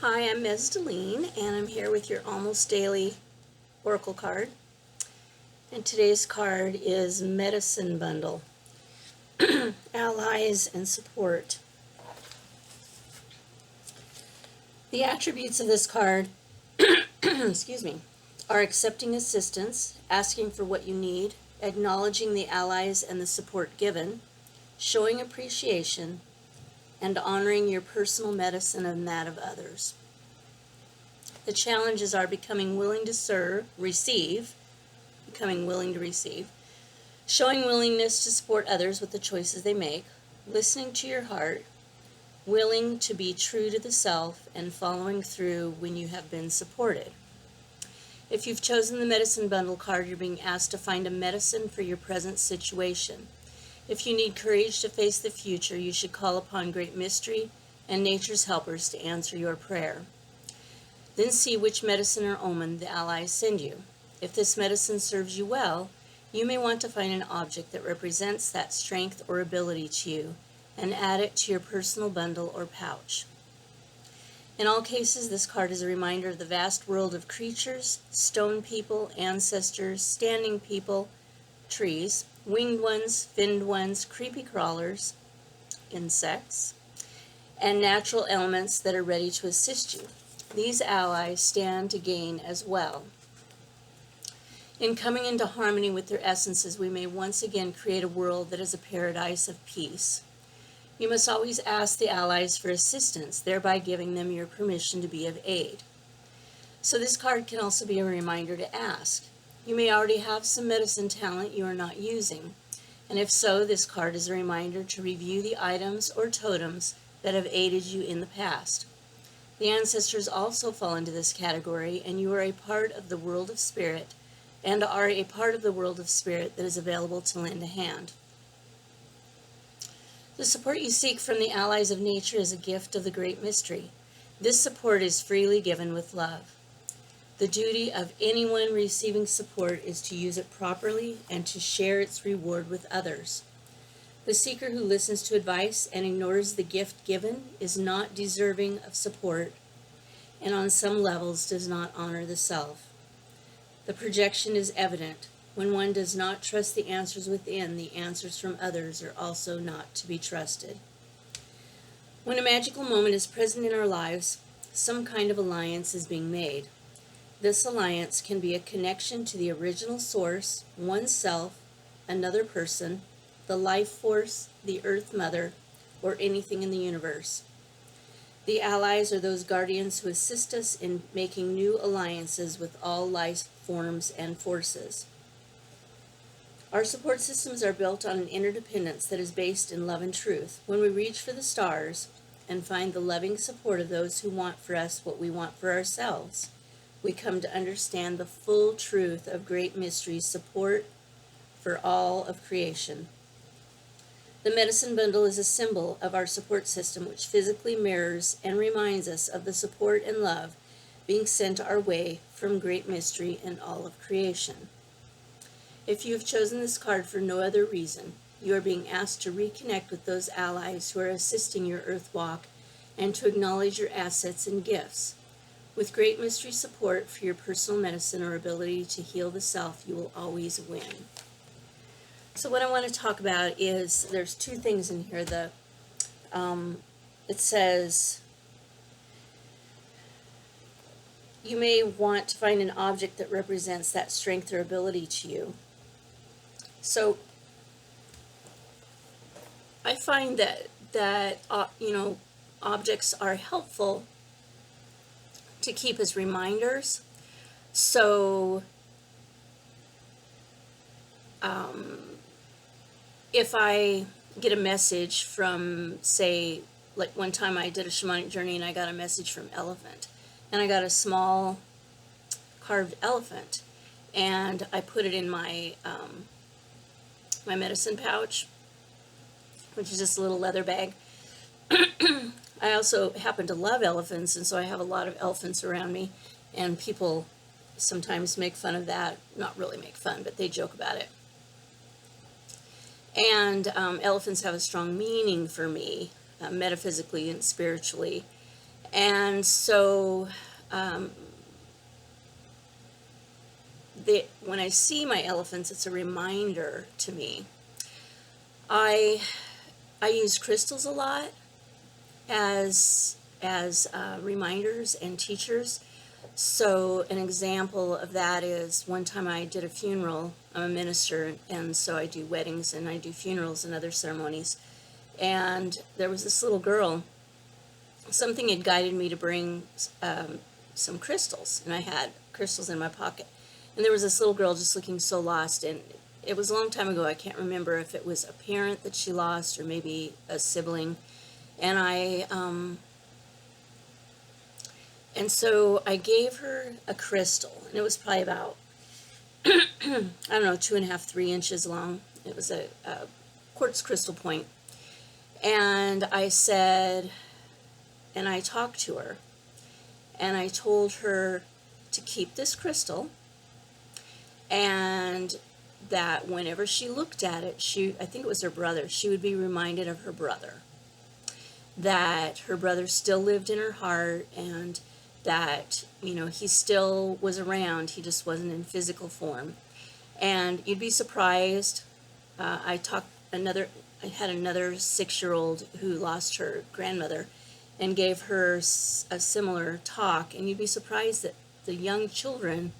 Hi, I'm Ms. Deline, and I'm here with your almost daily oracle card. And today's card is Medicine Bundle, Allies and Support. The attributes of this card excuse me, are accepting assistance, asking for what you need, acknowledging the allies and the support given, showing appreciation, and honoring your personal medicine and that of others. The challenges are becoming willing to receive, showing willingness to support others with the choices they make, listening to your heart, willing to be true to the self, and following through when you have been supported. If you've chosen the Medicine Bundle card, you're being asked to find a medicine for your present situation. If you need courage to face the future, you should call upon Great Mystery and nature's helpers to answer your prayer. Then see which medicine or omen the allies send you. If this medicine serves you well, you may want to find an object that represents that strength or ability to you and add it to your personal bundle or pouch. In all cases, this card is a reminder of the vast world of creatures, stone people, ancestors, standing people, trees, winged ones, finned ones, creepy crawlers, insects, and natural elements that are ready to assist you. These allies stand to gain as well. In coming into harmony with their essences, we may once again create a world that is a paradise of peace. You must always ask the allies for assistance, thereby giving them your permission to be of aid. So this card can also be a reminder to ask. You may already have some medicine talent you are not using, and if so, this card is a reminder to review the items or totems that have aided you in the past. The ancestors also fall into this category, and you are a part of the world of spirit, and are a part of the world of spirit that is available to lend a hand. The support you seek from the allies of nature is a gift of the Great Mystery. This support is freely given with love. The duty of anyone receiving support is to use it properly and to share its reward with others. The seeker who listens to advice and ignores the gift given is not deserving of support, and on some levels does not honor the self. The projection is evident. When one does not trust the answers within, the answers from others are also not to be trusted. When a magical moment is present in our lives, some kind of alliance is being made. This alliance can be a connection to the original source, oneself, another person, the life force, the Earth Mother, or anything in the universe. The allies are those guardians who assist us in making new alliances with all life forms and forces. Our support systems are built on an interdependence that is based in love and truth. When we reach for the stars and find the loving support of those who want for us what we want for ourselves, we come to understand the full truth of Great Mystery's support for all of creation. The Medicine Bundle is a symbol of our support system, which physically mirrors and reminds us of the support and love being sent our way from Great Mystery and all of creation. If you have chosen this card for no other reason, you are being asked to reconnect with those allies who are assisting your Earth walk and to acknowledge your assets and gifts. With Great Mystery support for your personal medicine or ability to heal the self, you will always win. So what I want to talk about is, there's two things in here. It says, you may want to find an object that represents that strength or ability to you. So I find that objects are helpful to keep as reminders. So if I get a message from, say, like one time I did a shamanic journey and I got a message from elephant, and I got a small carved elephant, and I put it in my my medicine pouch, which is just a little leather bag. I also happen to love elephants, and so I have a lot of elephants around me, and people sometimes make fun of that. Not really make fun, but they joke about it. And elephants have a strong meaning for me, metaphysically and spiritually. And so when I see my elephants, it's a reminder to me. I use crystals a lot as reminders and teachers. So an example of that is one time I did a funeral. I'm a minister, and so I do weddings and I do funerals and other ceremonies. And there was this little girl. Something had guided me to bring some crystals, and I had crystals in my pocket. And there was this little girl just looking so lost, and it was a long time ago. I can't remember if it was a parent that she lost or maybe a sibling. And so I gave her a crystal, and it was probably about, I don't know, 2.5, 3 inches long. It was a quartz crystal point. And I said, and I talked to her, and I told her to keep this crystal, and that whenever she looked at it, I think it was her brother, she would be reminded of her brother. That her brother still lived in her heart, and that, he still was around, he just wasn't in physical form. And you'd be surprised, I had another 6-year-old who lost her grandmother, and gave her a similar talk, and you'd be surprised that the young children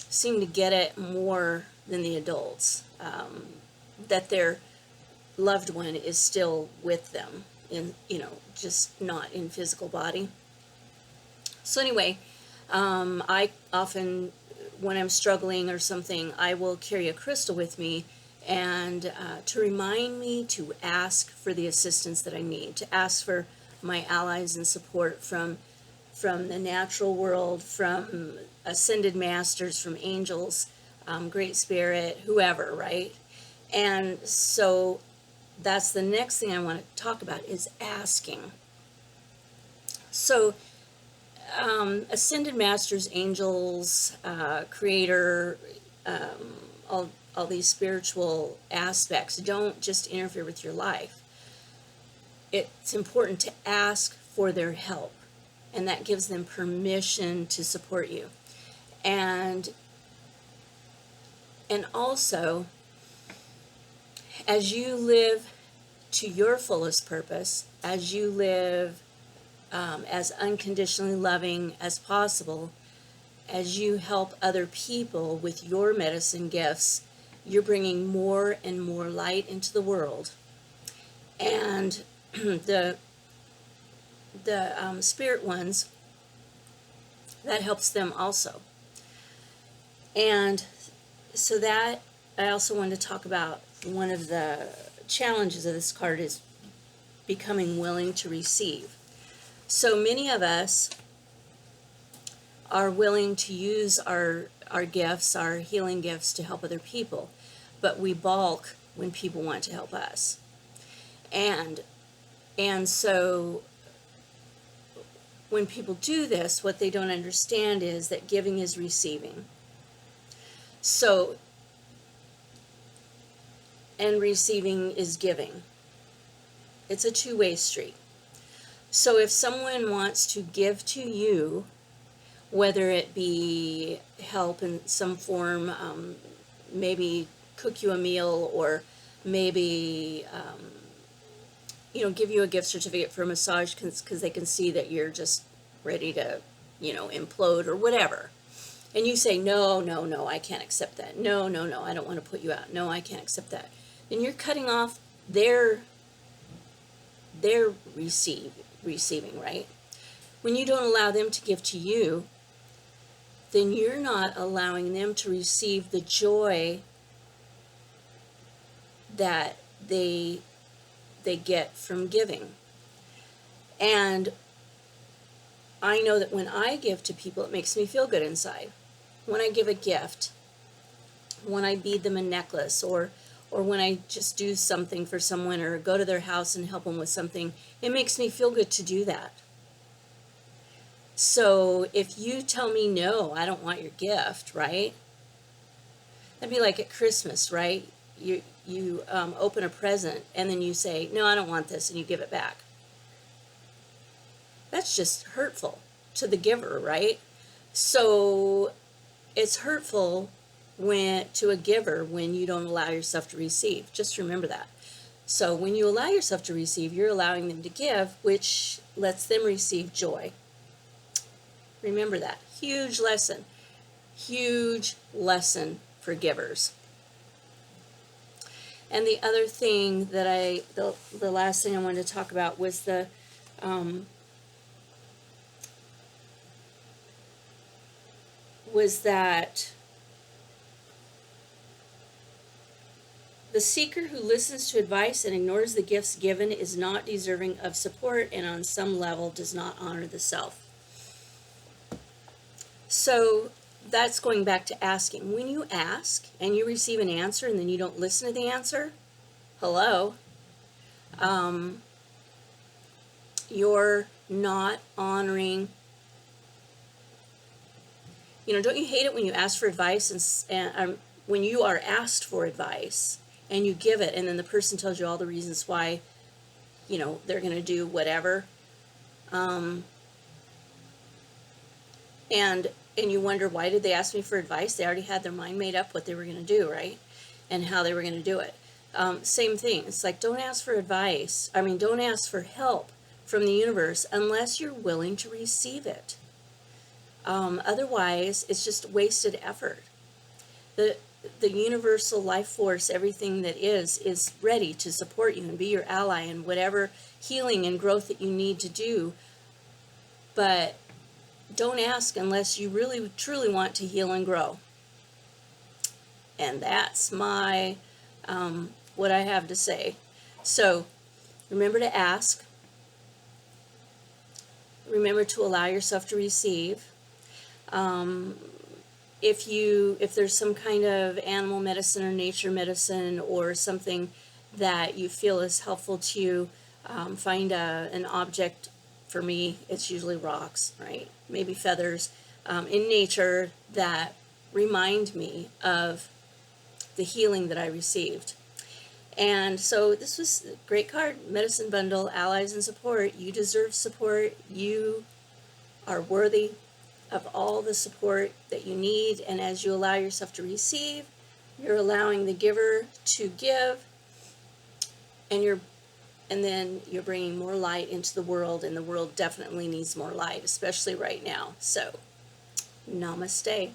seem to get it more than the adults, that their loved one is still with them, just not in physical body. So anyway, I often, when I'm struggling or something, I will carry a crystal with me, and to remind me to ask for the assistance that I need, to ask for my allies and support from the natural world, from ascended masters, from angels, Great Spirit, whoever, right? And so that's the next thing I want to talk about, is asking. So ascended masters, angels, creator, all these spiritual aspects don't just interfere with your life. It's important to ask for their help, and that gives them permission to support you. And also, as you live to your fullest purpose, as you live as unconditionally loving as possible, as you help other people with your medicine gifts, you're bringing more and more light into the world. And the spirit ones, that helps them also. And so that, I also wanted to talk about one of the challenges of this card is becoming willing to receive. So many of us are willing to use our gifts, our healing gifts, to help other people, but we balk when people want to help us. And so when people do this, what they don't understand is that giving is receiving. So, and receiving is giving. It's a two-way street. So if someone wants to give to you, whether it be help in some form, maybe cook you a meal, or maybe give you a gift certificate for a massage because they can see that you're just ready to implode or whatever, and you say, no, I can't accept that, no, I don't want to put you out, no, I can't accept that, then you're cutting off their receiving, right? When you don't allow them to give to you, then you're not allowing them to receive the joy that they get from giving. And I know that when I give to people, it makes me feel good inside. When I give a gift, when I bead them a necklace, or when I just do something for someone, or go to their house and help them with something, it makes me feel good to do that. So if you tell me, no, I don't want your gift, right? That'd be like at Christmas, right? You open a present, and then you say, no, I don't want this, and you give it back. that's just hurtful to the giver, right? So it's hurtful to a giver when you don't allow yourself to receive. Just remember that. So when you allow yourself to receive, you're allowing them to give, which lets them receive joy. Remember that. Huge lesson. Huge lesson for givers. And the other thing that the last thing I wanted to talk about was that the seeker who listens to advice and ignores the gifts given is not deserving of support, and on some level does not honor the self. So that's going back to asking. When you ask and you receive an answer and then you don't listen to the answer, hello, you're not honoring. Don't you hate it when you ask for advice and when you are asked for advice and you give it, and then the person tells you all the reasons why, they're going to do whatever, and you wonder, why did they ask me for advice? They already had their mind made up what they were going to do, right? And how they were going to do it. Same thing. It's like, don't ask for advice. Don't ask for help from the universe unless you're willing to receive it. Otherwise, it's just wasted effort. The universal life force, everything that is ready to support you and be your ally in whatever healing and growth that you need to do. But don't ask unless you really, truly want to heal and grow. And that's my, what I have to say. So remember to ask. Remember to allow yourself to receive. If there's some kind of animal medicine or nature medicine or something that you feel is helpful to you, find an object. For me, it's usually rocks, right? Maybe feathers in nature that remind me of the healing that I received. And so this was a great card, Medicine Bundle, Allies and Support. You deserve support. You are worthy of all the support that you need, and as you allow yourself to receive, you're allowing the giver to give, and then you're bringing more light into the world, and the world definitely needs more light, especially right now. So, namaste.